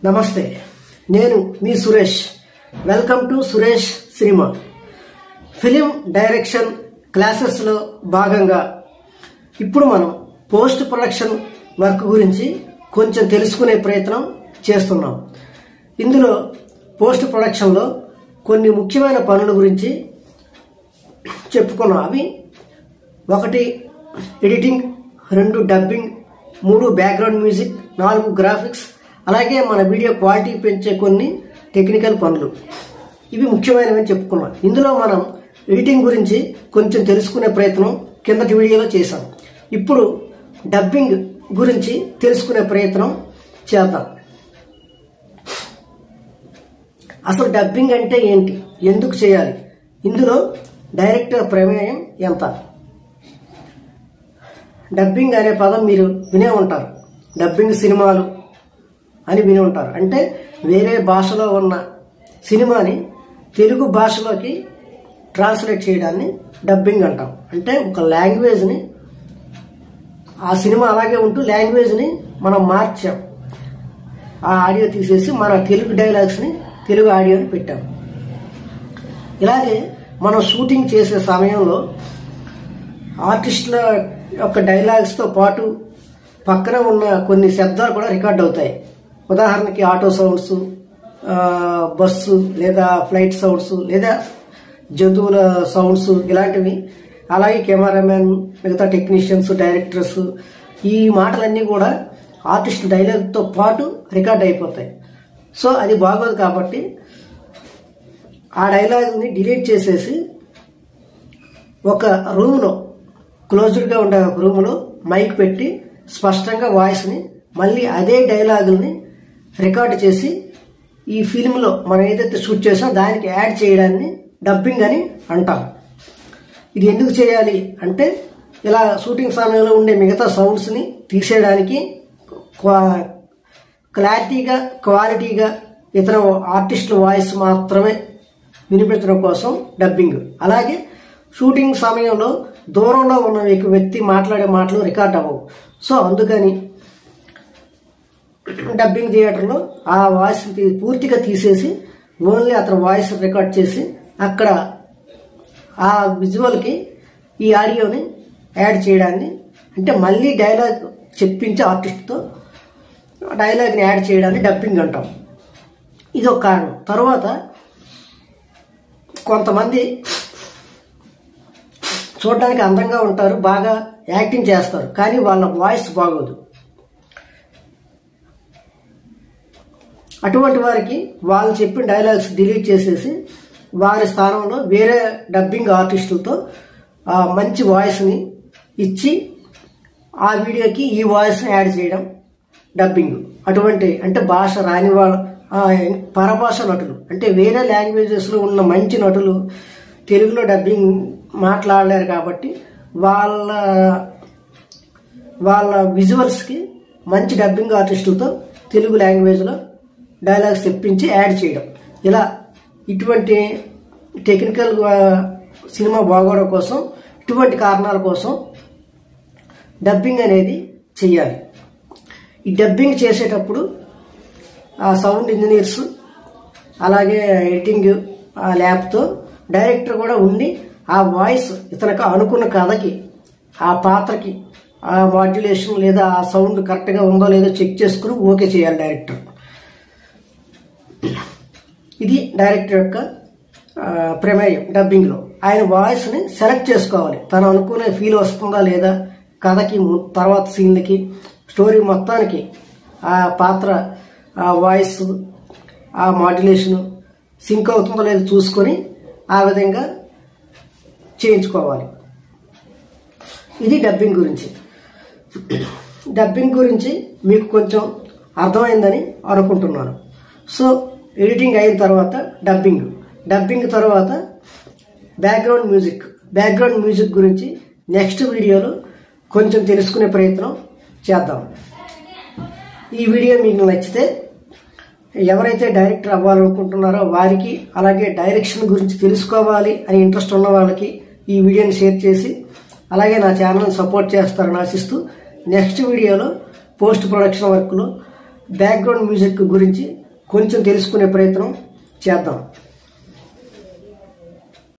నమస్తే, నేను మీ Suresh. Welcome to Suresh cinema. Film direction క్లాసెస్లో భాగంగా ఇప్పుడు మనం పోస్ట్ ప్రొడక్షన్ వర్క్ గురించి కొంచెం తెలుసుకునే ప్రయత్నం చేస్తున్నాం. ఇందులో పోస్ట్ ప్రొడక్షన్లో కొన్ని ముఖ్యమైన పనుల గురించి చెప్పుకున్నాం. అవి 1 editing, 2 dubbing, 3 background music, 4 graphics, అలాగే మన వీడియో క్వాలిటీ పెంచే కొన్ని టెక్నికల్ పనులు. ఇవి ముఖ్యమైనవి చెప్పుకున్నాం. ఇందులో మనం ఎడిటింగ్ గురించి కొంచెం తెలుసుకునే ప్రయత్నం కిందటి వీడియోలో చేశాం. ఇప్పుడు డబ్బింగ్ గురించి తెలుసుకునే ప్రయత్నం చేద్దాం. అసలు డబ్బింగ్ అంటే ఏంటి, ఎందుకు చేయాలి, ఇందులో డైరెక్టర్ ప్రమేయం ఎంత? డబ్బింగ్ అనే పదం మీరు వినే ఉంటారు. డబ్బింగ్ సినిమాలు అని విని ఉంటారు. అంటే వేరే భాషలో ఉన్న సినిమాని తెలుగు భాషలోకి ట్రాన్స్లేట్ చేయడాన్ని డబ్బింగ్ అంటాం. అంటే ఒక లాంగ్వేజ్ని, ఆ సినిమా అలాగే ఉంటూ లాంగ్వేజ్ని మనం మార్చాం. ఆ ఆడియో తీసేసి మన తెలుగు డైలాగ్స్ని తెలుగు ఆడియోని పెట్టాం. ఇలాగే మనం షూటింగ్ చేసే సమయంలో ఆర్టిస్టుల యొక్క డైలాగ్స్తో పాటు పక్కన ఉన్న కొన్ని శబ్దాలు కూడా రికార్డ్ అవుతాయి. ఉదాహరణకి ఆటో సౌండ్స్, బస్సు లేదా ఫ్లైట్ సౌండ్స్, లేదా జంతువుల సౌండ్స్, ఇలాంటివి. అలాగే కెమెరామెన్, మిగతా టెక్నీషియన్స్, డైరెక్టర్స్, ఈ మాటలన్నీ కూడా ఆర్టిస్ట్ డైలాగ్తో పాటు రికార్డ్ అయిపోతాయి. సో అది బాగోదు కాబట్టి ఆ డైలాగ్ని డిలీట్ చేసేసి ఒక రూమ్లో, క్లోజ్డ్గా ఉండే ఒక రూమ్లో మైక్ పెట్టి స్పష్టంగా వాయిస్ని మళ్ళీ అదే డైలాగుల్ని రికార్డ్ చేసి ఈ ఫిల్మ్లో మనం ఏదైతే షూట్ చేసామో దానికి యాడ్ చేయడాన్ని డబ్బింగ్ అని అంటాం. ఇది ఎందుకు చేయాలి అంటే, ఇలా షూటింగ్ సమయంలో ఉండే మిగతా సౌండ్స్ని తీసేయడానికి, క్వాలిటీగా ఇతర ఆర్టిస్టుల వాయిస్ మాత్రమే వినిపించడం కోసం డబ్బింగ్. అలాగే షూటింగ్ సమయంలో దూరంలో ఉన్న వ్యక్తి మాట్లాడే మాటలు రికార్డ్ అవ్వవు. సో అందుకని డబ్బింగ్ థియేటర్లో ఆ వాయిస్ పూర్తిగా తీసేసి ఓన్లీ అతని వాయిస్ రికార్డ్ చేసి అక్కడ ఆ విజువల్కి ఈ ఆడియోని యాడ్ చేయడాన్ని, అంటే మళ్ళీ డైలాగ్ చెప్పించే ఆర్టిస్ట్తో డైలాగ్ని యాడ్ చేయడాన్ని డబ్బింగ్ అంటాం. ఇది ఒక కారణం. తర్వాత కొంతమంది చూడడానికి అందంగా ఉంటారు, బాగా యాక్టింగ్ చేస్తారు, కానీ వాళ్ళ వాయిస్ బాగోదు. అటువంటి వారికి వాళ్ళు చెప్పిన డైలాగ్స్ డిలీట్ చేసేసి వారి స్థానంలో వేరే డబ్బింగ్ ఆర్టిస్టులతో మంచి వాయిస్ని ఇచ్చి ఆ వీడియోకి ఈ వాయిస్ని యాడ్ చేయడం డబ్బింగ్. అటువంటి అంటే భాష రాని వాళ్ళ పరభాష నటులు, అంటే వేరే లాంగ్వేజెస్లో ఉన్న మంచి నటులు తెలుగులో డబ్బింగ్ మాట్లాడలేరు కాబట్టి వాళ్ళ విజువల్స్కి మంచి డబ్బింగ్ ఆర్టిస్టులతో తెలుగు లాంగ్వేజ్లో డైలాగ్స్ తెప్పించి యాడ్ చేయడం. ఇలా ఇటువంటి టెక్నికల్ సినిమా బాగోవడం కోసం, ఇటువంటి కారణాల కోసం డబ్బింగ్ అనేది చెయ్యాలి. ఈ డబ్బింగ్ చేసేటప్పుడు ఆ సౌండ్ ఇంజనీర్స్, అలాగే ఎడిటింగ్ ల్యాబ్తో డైరెక్టర్ కూడా ఉండి ఆ వాయిస్ ఇతనికి అనుకున్న కథకి, ఆ పాత్రకి, ఆ మాడ్యులేషన్ లేదా ఆ సౌండ్ కరెక్ట్గా ఉందో లేదో చెక్ చేసుకుని ఓకే చేయాలి డైరెక్టర్. ఇది డైరెక్టర్ యొక్క ప్రమేయం డబ్బింగ్లో. ఆయన వాయిస్ని సెలెక్ట్ చేసుకోవాలి. తను అనుకునే ఫీల్ వస్తుందా లేదా, కథకి, తర్వాత సీన్లకి, స్టోరీ మొత్తానికి ఆ పాత్ర, ఆ వాయిస్, ఆ మాడ్యులేషను సింక్ అవుతుందో లేదో చూసుకొని ఆ విధంగా చేయించుకోవాలి. ఇది డబ్బింగ్ గురించి. డబ్బింగ్ గురించి మీకు కొంచెం అర్థమైందని అనుకుంటున్నాను. సో ఎడిటింగ్ అయిన తర్వాత డబ్బింగ్ తర్వాత బ్యాక్గ్రౌండ్ మ్యూజిక్ గురించి నెక్స్ట్ వీడియోలో కొంచెం తెలుసుకునే ప్రయత్నం చేద్దాం. ఈ వీడియో మీకు నచ్చితే, ఎవరైతే డైరెక్టర్ అవ్వాలనుకుంటున్నారో వారికి, అలాగే డైరెక్షన్ గురించి తెలుసుకోవాలి అని ఇంట్రెస్ట్ ఉన్న వాళ్ళకి ఈ వీడియోని షేర్ చేసి, అలాగే నా ఛానల్ని సపోర్ట్ చేస్తారని ఆశిస్తూ నెక్స్ట్ వీడియోలో పోస్ట్ ప్రొడక్షన్ వర్క్లో బ్యాక్గ్రౌండ్ మ్యూజిక్ గురించి కొంచెం తెలుసుకునే ప్రయత్నం చేద్దాం.